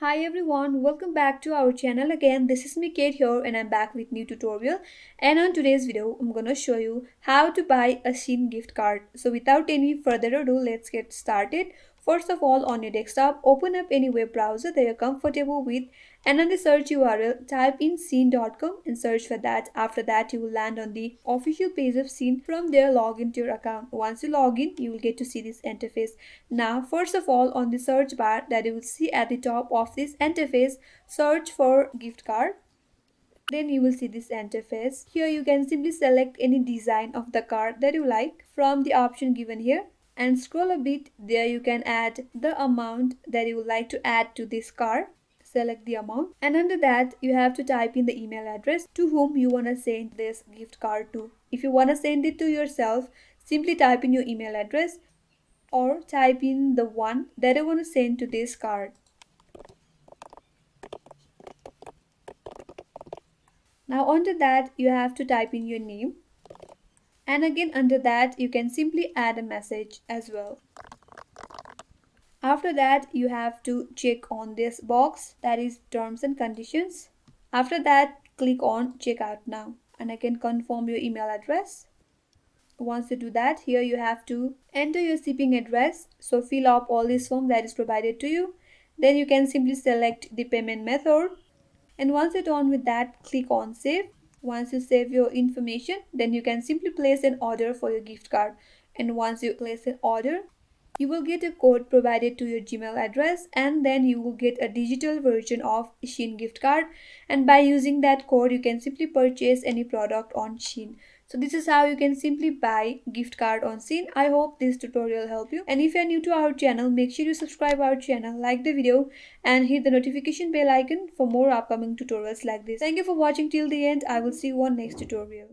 Hi everyone, welcome back to our channel again. This is me Kate here and I'm back with new tutorial. And on today's video, I'm gonna show you how to buy a Shein gift card. So without any further ado, let's get started. First of all, on your desktop, open up any web browser that you're comfortable with, and on the search URL, type in Shein.com and search for that. After that, you will land on the official page of Shein. From there, log into your account. Once you log in, you will get to see this interface. Now, first of all, on the search bar that you will see at the top of this interface, search for gift card. Then you will see this interface. Here you can simply select any design of the card that you like from the option given here and scroll a bit. There you can add the amount that you would like to add to this card. Select the amount, and under that you have to type in the email address to whom you want to send this gift card to. If you want to send it to yourself, simply type in your email address or type in the one that I want to send to this card. Now under that you have to type in your name, and again under that you can simply add a message as well. After that you have to check on this box that is terms and conditions. After that click on checkout now and I can confirm your email address. Once you do that, here you have to enter your shipping address, so fill up all this form that is provided to you. Then you can simply select the payment method, and once you're done with that, click on save. Once you save your information, then you can simply place an order for your gift card. And once you place an order, you will get a code provided to your Gmail address, and then you will get a digital version of Shein gift card, and by using that code you can simply purchase any product on Shein. So this is how you can simply buy gift card on Shein. I hope this tutorial helped you, and if you are new to our channel, make sure you subscribe our channel, like the video and hit the notification bell icon for more upcoming tutorials like this. Thank you for watching till the end. I will see you on next tutorial.